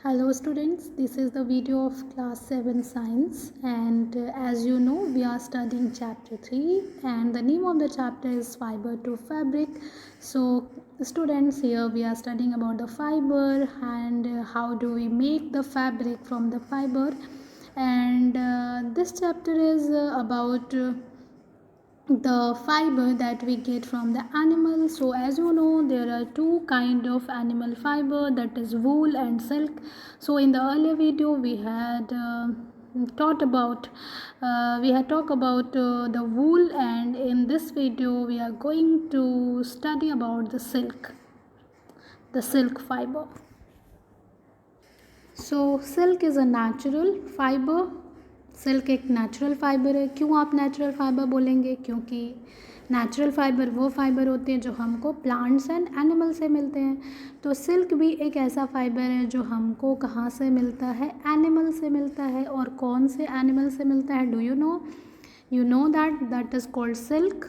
Hello students, this is the video of class 7 science and as you know we are studying chapter 3 and the name of the chapter is fiber to fabric. So students, here we are studying about the fiber and how do we make the fabric from the fiber, and this chapter is about the fiber that we get from the animal. So as you know, there are two kind of animal fiber, that is wool and silk. So in the earlier video we had talked about the wool, and in this video we are going to study about the silk fiber. So silk is a natural fiber. Silk एक natural fibre है. क्यों आप natural fibre बोलेंगे? क्योंकि natural fibre वो fibre होते हैं जो हमको प्लांट्स एंड एनिमल से मिलते हैं. तो सिल्क भी एक ऐसा फाइबर है जो हमको कहाँ से मिलता है? एनिमल से मिलता है. और कौन से एनिमल से मिलता है? Do you know that is called silk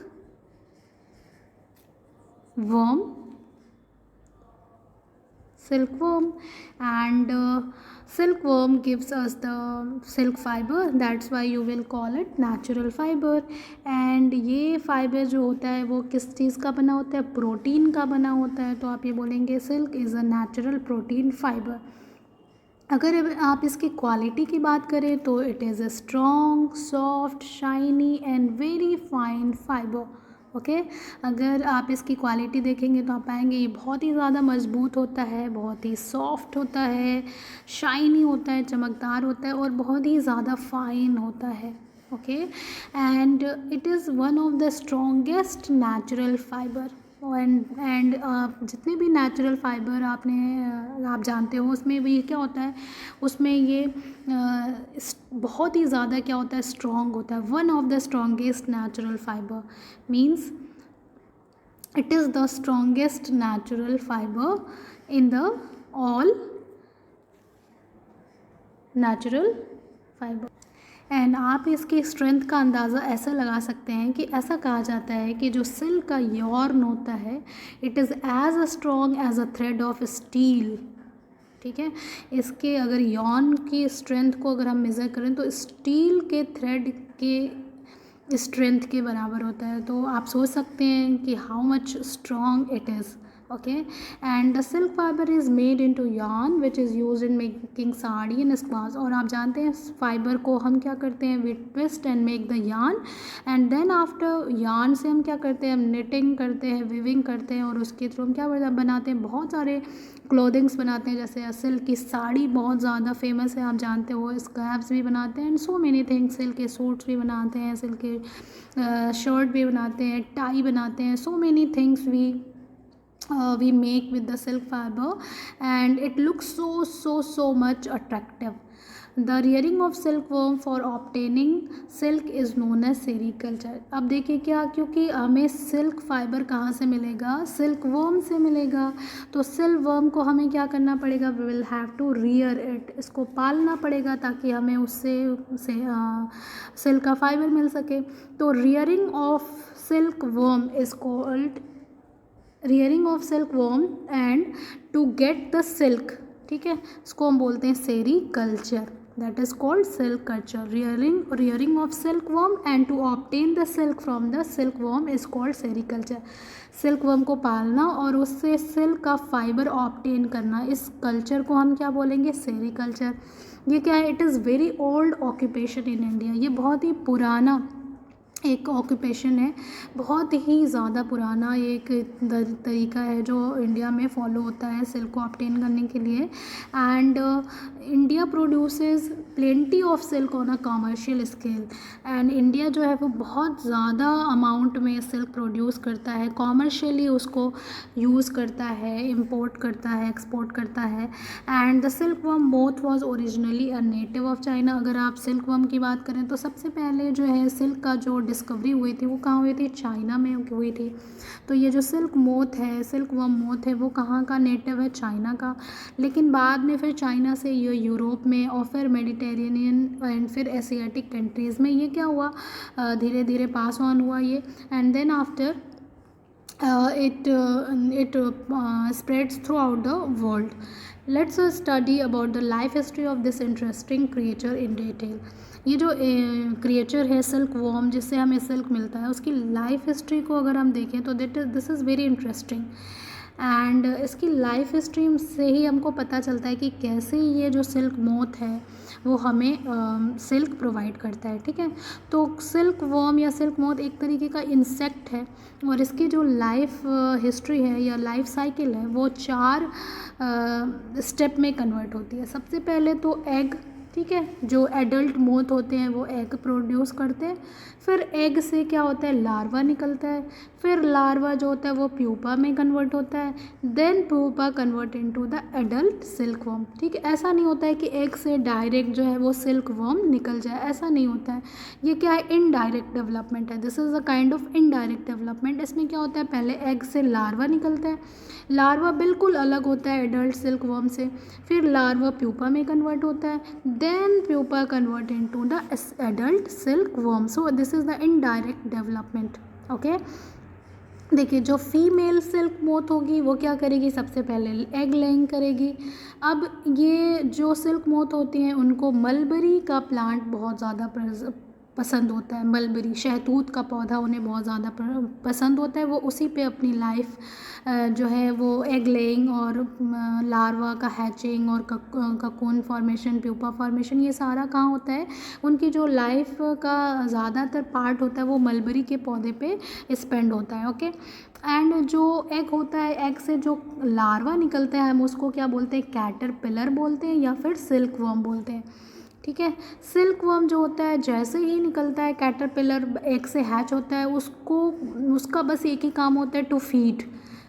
worm. Silkworm, and silkworm gives us the silk fiber. That's why you will call it natural fiber. and ये फाइबर जो होता है वो किस चीज़ का बना होता है? प्रोटीन का बना होता है. तो आप ये बोलेंगे silk is a natural protein fibre. अगर आप इसकी क्वालिटी की बात करें तो it is a strong, soft, shiny and very fine fibre. Okay, अगर आप इसकी क्वालिटी देखेंगे तो आप पाएंगे ये बहुत ही ज़्यादा मजबूत होता है, बहुत ही सॉफ्ट होता है, शाइनी होता है, चमकदार होता है और बहुत ही ज़्यादा फाइन होता है. Okay, and it is one of the strongest natural fibre. And जितने भी नेचुरल फाइबर आप जानते हो उसमें भी क्या होता है? उसमें ये बहुत ही ज़्यादा क्या होता है? स्ट्रॉन्ग होता है. One of the strongest natural fibre means it is the strongest natural fibre in the all natural fibre. And आप इसकी स्ट्रेंथ का अंदाज़ा ऐसा लगा सकते हैं कि ऐसा कहा जाता है कि जो सिल्क का यॉर्न होता है it is as a strong as a thread of steel. ठीक है, इसके अगर यॉर्न की स्ट्रेंथ को अगर हम मेज़र करें तो स्टील के थ्रेड के स्ट्रेंथ के बराबर होता है. तो आप सोच सकते हैं कि how much strong it is. okay, and the silk fiber is made into yarn which is used in making sari and scarves. और आप जानते हैं फाइबर को हम क्या करते हैं? we twist and make the yarn, and then after yarn से हम क्या करते हैं? हम knitting करते हैं, weaving करते हैं और उसके थ्रू हम क्या बनाते हैं? बहुत सारे क्लोथिंग्स बनाते हैं. जैसे सिल्क की साड़ी बहुत ज़्यादा फेमस है, आप जानते हो. स्कार्फ्स भी बनाते हैं and so many things. Silk के सूट्स भी बनाते हैं, सिल्क के शर्ट भी बनाते हैं, टाई बनाते हैं. So many things we make with the silk fiber and it looks so much attractive. The rearing of silkworm for obtaining silk is known as sericulture. अब देखिए क्या, क्योंकि हमें सिल्क फाइबर कहाँ से मिलेगा? सिल्क वर्म से मिलेगा. तो सिल्क वर्म को हमें क्या करना पड़ेगा? We will have to rear it. इसको पालना पड़ेगा ताकि हमें उससे सिल्क का फाइबर मिल सके. तो rearing of silk worm is called rearing of silk worm and to get the silk. ठीक है, इसको हम बोलते हैं sericulture. That is called silk culture. Rearing of silk worm and to obtain the silk from the silk worm is called sericulture. Silk worm को पालना और उससे सिल्क का फाइबर ऑब्टेन करना, इस कल्चर को हम क्या बोलेंगे? सेरीकल्चर. ये क्या है? It is very old occupation in India. ये बहुत ही पुराना एक ऑक्यूपेशन है, बहुत ही ज़्यादा पुराना एक तरीका है जो इंडिया में फॉलो होता है सिल्क को ऑब्टेन करने के लिए. And India produces plenty of silk on a commercial scale. And India जो है वो बहुत ज़्यादा अमाउंट में सिल्क प्रोड्यूस करता है, कॉमर्शियली उसको यूज़ करता है, इम्पोर्ट करता है, एक्सपोर्ट करता है. And the silk worm moth was originally a native of China. अगर आप सिल्क वर्म की बात करें तो सबसे पहले जो है सिल्क का जो डिस्कवरी हुई थी वो कहाँ हुई थी? चाइना में हुई थी. तो ये जो सिल्क मोथ है, सिल्क वर्म मोथ है, वो कहाँ का नेटिव है? चाइना का. लेकिन बाद में फिर चाइना से ये यूरोप में और फिर मेडिटेरेनियन एंड फिर एशियाटिक कंट्रीज़ में ये क्या हुआ? धीरे धीरे पास ऑन हुआ ये. And then after it spreads throughout the world. Let's study about the life history of this interesting creature in detail. ये जो क्रिएचर है सिल्क वॉर्म, जिससे हमें सिल्क मिलता है, उसकी लाइफ हिस्ट्री को अगर हम देखें तो this is very interesting. And इसकी लाइफ हिस्ट्री से ही हमको पता चलता है कि कैसे ये जो सिल्क मोथ है वो हमें सिल्क प्रोवाइड करता है। ठीक है, तो सिल्क वॉर्म या सिल्क मोथ एक तरीके का इंसेक्ट है, और इसकी जो लाइफ हिस्ट्री है या लाइफ साइकिल है वो 4 स्टेप में कन्वर्ट होती है। सबसे पहले तो एग, ठीक है, जो एडल्ट मोथ होते हैं वो एग प्रोड्यूस करते हैं, फिर एग से क्या होता है, लार्वा निकलता है, फिर लार्वा जो होता है वो प्यूपा में कन्वर्ट होता है, then pupa convert into the adult silk worm. ठीक है, ऐसा नहीं होता है कि एग से डायरेक्ट जो है वो सिल्क वर्म निकल जाए, ऐसा नहीं होता है। ये क्या है, इनडायरेक्ट डेवलपमेंट है, this is a kind of indirect development. इसमें क्या होता है, पहले एग से लार्वा निकलता है, लार्वा बिल्कुल अलग होता है एडल्ट सिल्क वर्म से, फिर लार्वा प्यूपा में कन्वर्ट होता है, then pupa convert into the adult silk worm. So this is the indirect development. Okay, देखिए जो फीमेल सिल्क मोथ होगी वो क्या करेगी, सबसे पहले एग लेइंग करेगी। अब ये जो सिल्क मोथ होती हैं उनको मलबरी का प्लांट बहुत ज़्यादा पसंद होता है, मलबरी शहतूत का पौधा उन्हें बहुत ज़्यादा पसंद होता है। वो उसी पे अपनी लाइफ जो है वो एग लेइंग और लार्वा का हैचिंग और ककून फॉर्मेशन, प्यूपा फॉर्मेशन, ये सारा कहाँ होता है, उनकी जो लाइफ का ज़्यादातर पार्ट होता है वो मलबरी के पौधे पे स्पेंड होता है। ओके, एंड जो एग होता है, एग से जो लार्वा निकलता है हम उसको क्या बोलते हैं, कैटरपिलर बोलते हैं या फिर सिल्क वर्म बोलते हैं। ठीक है, सिल्क वर्म जो होता है जैसे ही निकलता है, कैटरपिलर एग से हैच होता है, उसका बस एक ही काम होता है, टू फीड,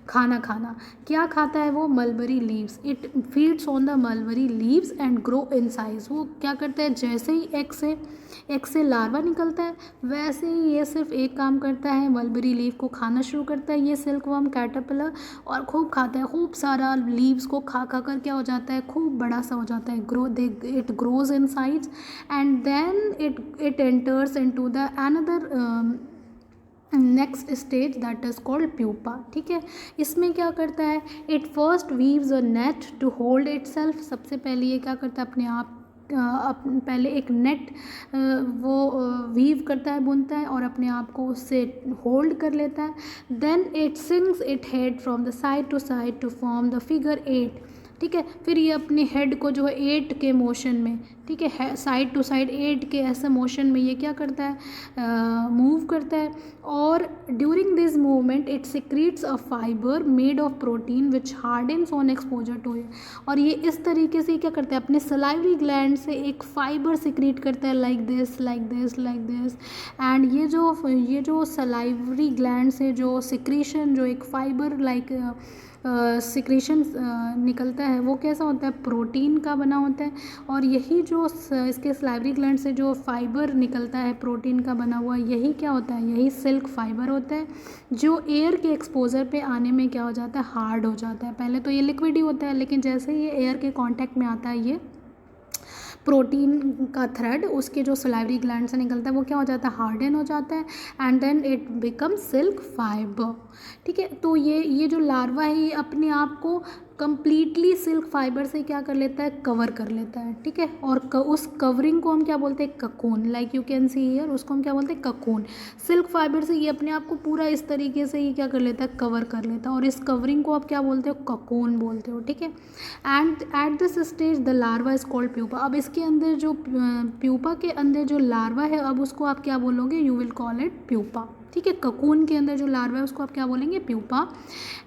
खाना खाना। क्या खाता है वो, mulberry leaves, it feeds on the mulberry leaves and grow in size. वो क्या करता है, जैसे ही एग से लार्वा निकलता है वैसे ही ये सिर्फ एक काम करता है, मलबरी लीव को खाना शुरू करता है ये सिल्क वर्म कैटरपिलर, और खूब खाता है, खूब सारा लीव्स को खा खा कर क्या हो जाता है, खूब बड़ा सा हो जाता है, it grows in size and then it enters into the another next stage that is called pupa. ठीक है, इसमें क्या करता है, it first weaves a net to hold itself. सबसे पहले ये क्या करता है, अपने आप पहले एक नेट वो वीव करता है, बुनता है और अपने आप को उससे होल्ड कर लेता है। Then it swings it head from the side to form the figure 8। ठीक है, फिर ये अपने हेड को जो है 8 के मोशन में, ठीक है, साइड टू साइड 8 के ऐसे मोशन में ये क्या करता है, मूव करता है, और during this movement it secretes a fibre made of protein which hardens on exposure to it. और ये इस तरीके से क्या करता है, अपने सलाइवरी ग्लैंड से एक फाइबर सिक्रीट करता है, like this like this like this. And ये जो सलाइवरी ग्लैंड से जो सिक्रीशन, जो एक फाइबर लाइक सिक्रीशन निकलता है वो कैसा होता है, प्रोटीन का बना होता है। और यही जो इसके सलाइवरी ग्लैंड से जो फाइबर निकलता है प्रोटीन का बना हुआ, यही क्या होता है, यही सिल्क फाइबर होता है, जो एयर के एक्सपोजर पे आने में क्या हो जाता है, हार्ड हो जाता है। पहले तो ये लिक्विड ही होता है, लेकिन जैसे ही ये एयर के कांटेक्ट में आता है, ये प्रोटीन का थ्रेड उसके जो सलाइवरी ग्लैंड से निकलता है वो क्या हो जाता है, हार्डन हो जाता है, and then it become silk fibre. ठीक है, तो ये जो लार्वा है ये अपने आप को कम्प्लीटली सिल्क फाइबर से क्या कर लेता है, कवर कर लेता है। ठीक है, और उस कवरिंग को हम क्या बोलते हैं, cocoon, like you can see here, उसको हम क्या बोलते हैं, ककून। सिल्क फाइबर से ये अपने आप को पूरा इस तरीके से ही क्या कर लेता है, कवर कर लेता है, और इस कवरिंग को आप क्या बोलते हो, ककून बोलते हो। ठीक है, and at this stage the larva is called pupa. अब इसके अंदर जो प्यूपा के अंदर जो लार्वा है, अब उसको आप क्या बोलोगे, you will call it pupa. ठीक है, ककून के अंदर जो लार्वा है उसको आप क्या बोलेंगे, pupa.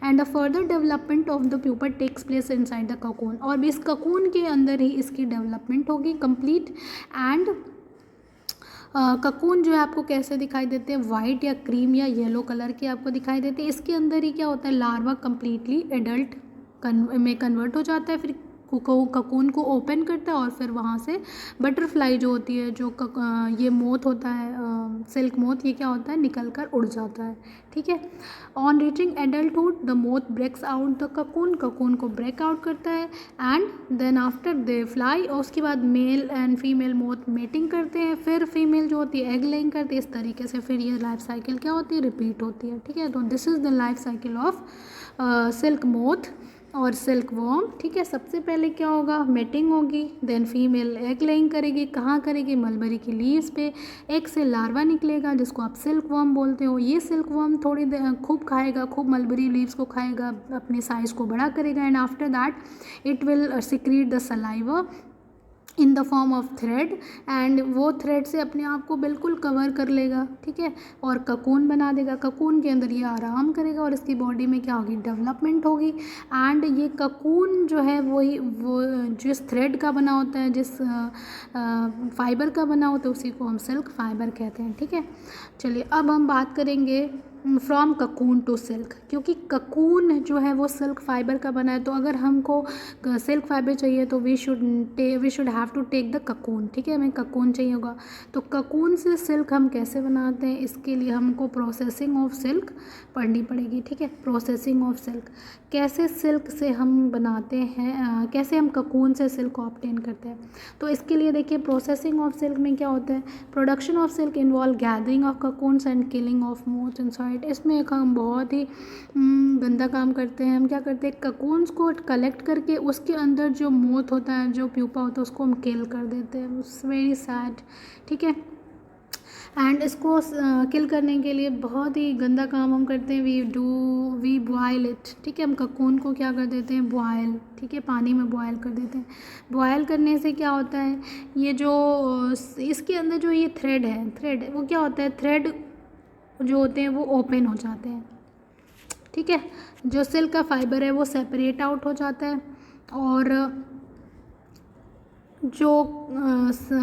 And the further development of the pupa takes place inside the cocoon. और इस ककून के अंदर ही इसकी डेवलपमेंट होगी कंप्लीट। एंड ककून जो है आपको कैसे दिखाई देते हैं, वाइट या क्रीम या येलो कलर के आपको दिखाई देते हैं। इसके अंदर ही क्या होता है, लार्वा कम्प्लीटली एडल्ट में कन्वर्ट हो जाता है, फिर ककून को ओपन करता है और फिर वहाँ से बटरफ्लाई जो होती है, जो ये मोथ होता है, सिल्क मोथ, ये क्या होता है, निकल कर उड़ जाता है। ठीक है। On reaching adulthood the moth breaks out the cocoon, cocoon को ब्रेक आउट करता है and then after they fly, और उसके बाद male and female moth mating करते हैं, फिर फीमेल जो होती है एग लेइंग करती है। इस तरीके से फिर ये लाइफ साइकिल क्या होती है, रिपीट होती है। ठीक है। तो this is the life cycle of silk moth और सिल्क वॉर्म। ठीक है। सबसे पहले क्या होगा, मेटिंग होगी, देन फीमेल एग लेइंग करेगी। कहाँ करेगी, मलबरी की लीव्स पे। एग से लार्वा निकलेगा जिसको आप सिल्क वॉर्म बोलते हो। ये सिल्क वॉर्म थोड़ी देर खूब खाएगा, खूब मलबरी लीव्स को खाएगा, अपने साइज़ को बड़ा करेगा and after that it will secrete the saliva in the form of thread and वो थ्रेड से अपने आप को बिल्कुल कवर कर लेगा। ठीक है। और ककून बना देगा। ककून के अंदर ये आराम करेगा और इसकी बॉडी में क्या होगी, डेवलपमेंट होगी। एंड ये ककून जो है वो जिस थ्रेड का बना होता है, जिस फाइबर का बना होता है, उसी को हम सिल्क फाइबर कहते हैं। ठीक है। चलिए अब हम बात करेंगे फ्रॉम ककून टू सिल्क, क्योंकि ककून जो है वो सिल्क फाइबर का बना है, तो अगर हमको सिल्क फाइबर चाहिए तो we should have to take the cocoon. ठीक है। हमें ककून चाहिए होगा। तो ककून से सिल्क हम कैसे बनाते हैं, इसके लिए हमको प्रोसेसिंग ऑफ सिल्क पढ़नी पड़ेगी। ठीक है। प्रोसेसिंग ऑफ सिल्क, कैसे सिल्क से हम बनाते हैं, कैसे हम ककून से सिल्क को ऑब्टेन करते हैं। तो इसके लिए देखिए, प्रोसेसिंग ऑफ सिल्क में क्या होता है, production of silk involve gathering of cocoons and killing of moth inside. इसमें एक हम बहुत ही गंदा काम करते हैं। हम क्या करते हैं, ककून्स को कलेक्ट करके उसके अंदर जो मोथ होता है, जो प्यूपा होता है, उसको हम किल कर देते हैं। It's very sad. ठीक है। एंड इसको किल करने के लिए बहुत ही गंदा काम हम करते हैं, वी बॉयल इट। ठीक है। हम ककून को क्या कर देते हैं, बॉयल। ठीक है। पानी में बॉयल कर देते हैं। बॉयल करने से क्या होता है, ये जो इसके अंदर जो ये थ्रेड वो क्या होता है, थ्रेड जो होते हैं वो ओपन हो जाते हैं। ठीक है। जो सिल्क का फाइबर है वो सेपरेट आउट हो जाता है और जो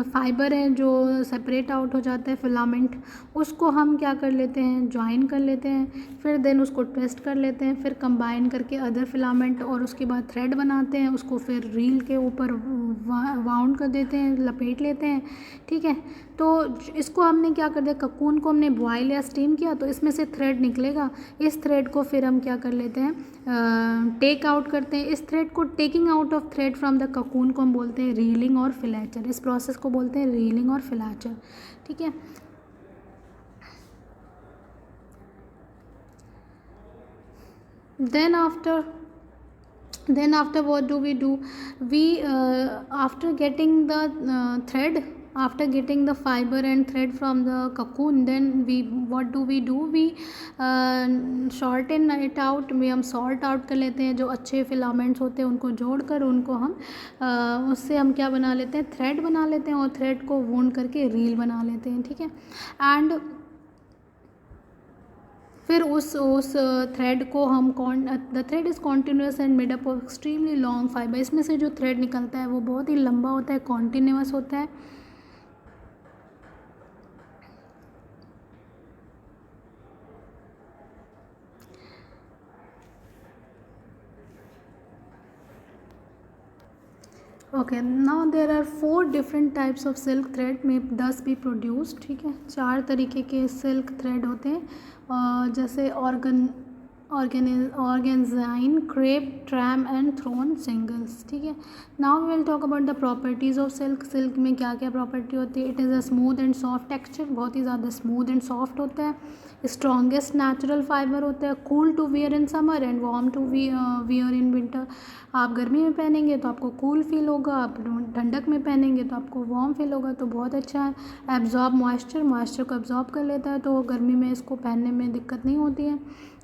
फाइबर है जो सेपरेट आउट हो जाता है, फिलामेंट, उसको हम क्या कर लेते हैं, ज्वाइन कर लेते हैं। फिर देन उसको ट्विस्ट कर लेते हैं, फिर कंबाइन करके अदर फिलामेंट, और उसके बाद थ्रेड बनाते हैं। उसको फिर रील के ऊपर वाउंड कर देते हैं, लपेट लेते हैं। ठीक है। तो इसको हमने क्या कर दिया, ककून को हमने बॉयल या स्टीम किया, तो इसमें से थ्रेड निकलेगा। इस थ्रेड को फिर हम क्या कर लेते हैं, टेक आउट करते हैं। इस थ्रेड को, taking out of thread from the cocoon को हम बोलते हैं रीलिंग और फिलेचर। इस प्रोसेस को बोलते हैं रीलिंग और फिलेचर। ठीक है। then after what do we do, we after getting the thread, after getting the fiber and thread from the cocoon, then we what do, we shorten it out, हम sort out कर लेते हैं। जो अच्छे filaments होते हैं उनको जोड़कर उनको हम उससे हम क्या बना लेते हैं, थ्रेड बना लेते हैं, और थ्रेड को वूंड करके रील बना लेते हैं। ठीक है। एंड फिर उस थ्रेड को हम the thread is continuous and made up of extremely long fibre. इसमें से जो थ्रेड निकलता है वो बहुत ही लंबा होता है, कॉन्टीन्यूस होता है। Okay, now there are 4 different types of silk thread में 10 भी प्रोड्यूस। ठीक है। 4 तरीके के सिल्क थ्रेड होते हैं, जैसे organzine, crepe, tram and thrown singles. ठीक है। Now we will talk about the properties of silk. Silk में क्या क्या प्रॉपर्टी होती है, it is a smooth and soft texture, बहुत ही ज़्यादा स्मूथ एंड सॉफ्ट होता है। स्ट्रॉन्गेस्ट नेचुरल फाइबर होता है, cool to wear in summer and warm to wear in winter. आप गर्मी में पहनेंगे तो आपको कूल फील होगा, आप ठंडक में पहनेंगे तो आपको वार्म फील होगा, तो बहुत अच्छा है। एब्जॉर्ब मॉइस्चर को एब्जॉर्ब कर लेता है, तो गर्मी में इसको पहनने में दिक्कत नहीं होती है।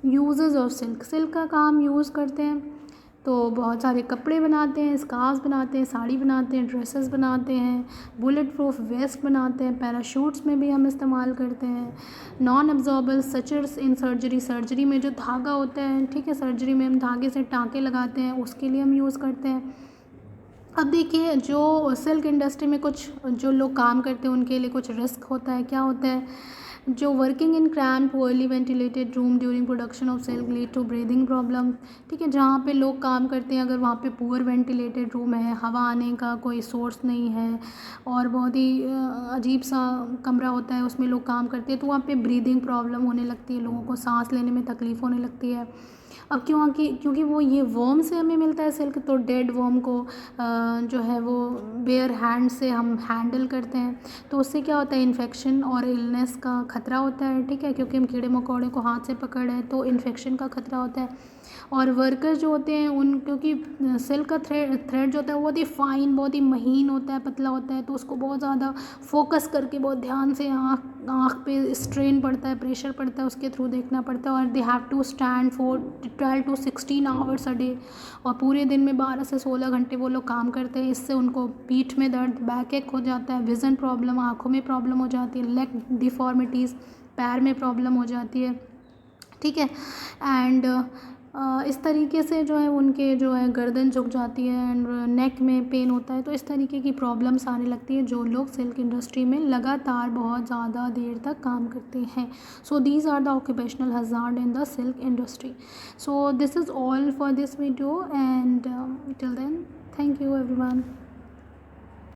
यूजेस ऑफ सिल्क, सिल्क का काम यूज़ करते हैं तो बहुत सारे कपड़े बनाते हैं, स्कार्फ बनाते हैं, साड़ी बनाते हैं, ड्रेसेस बनाते हैं, बुलेट प्रूफ वेस्ट बनाते हैं, पैराशूट्स में भी हम इस्तेमाल करते हैं। Non absorbable sutures in surgery, surgery में जो धागा होता है, ठीक है, सर्जरी में हम धागे से टाँके लगाते हैं, उसके लिए हम यूज़ करते हैं। अब देखिए, जो सिल्क इंडस्ट्री में कुछ जो लोग काम करते हैं उनके लिए कुछ रिस्क होता है। क्या होता है, जो working in cramp poorly ventilated room during production of silk lead to breathing problem. ठीक है, जहाँ पे लोग काम करते हैं अगर वहाँ पे पुअर वेंटिलेटेड रूम है, हवा आने का कोई सोर्स नहीं है और बहुत ही अजीब सा कमरा होता है, उसमें लोग काम करते हैं, तो वहाँ पे ब्रीदिंग प्रॉब्लम होने लगती है, लोगों को सांस लेने में तकलीफ़ होने लगती है। अब क्योंकि वो ये वर्म से हमें मिलता है सिल्क, तो डेड वर्म को जो है वो बेयर हैंड से हम हैंडल करते हैं, तो उससे क्या होता है, इन्फेक्शन और इलनेस का खतरा होता है। ठीक है, क्योंकि हम कीड़े मकोड़े को हाथ से पकड़ रहे हैं तो इन्फेक्शन का खतरा होता है। और वर्कर्स जो होते हैं उन, क्योंकि सिल्क का थ्रेड जो होता है वो बहुत ही फाइन, बहुत ही महीन होता है, पतला होता है, तो उसको बहुत ज़्यादा फोकस करके बहुत ध्यान से आँख पे स्ट्रेन पड़ता है, प्रेशर पड़ता है, उसके थ्रू देखना पड़ता है। और they have to stand for 12 to 16 hours a day, और पूरे दिन में 12 से 16 घंटे वो लोग काम करते हैं। इससे उनको पीठ में दर्द, बैक एक हो जाता है, विज़न प्रॉब्लम, आँखों में प्रॉब्लम हो जाती है, लेग डिफॉर्मिटीज़, पैर में प्रॉब्लम हो जाती है। ठीक है, एंड इस तरीके से जो है उनके जो है गर्दन झुक जाती है एंड नेक में पेन होता है, तो इस तरीके की प्रॉब्लम्स आने लगती है जो लोग सिल्क इंडस्ट्री में लगातार बहुत ज़्यादा देर तक काम करते हैं। So these are the occupational hazard in the silk industry. So this is all for this video and till then thank you everyone.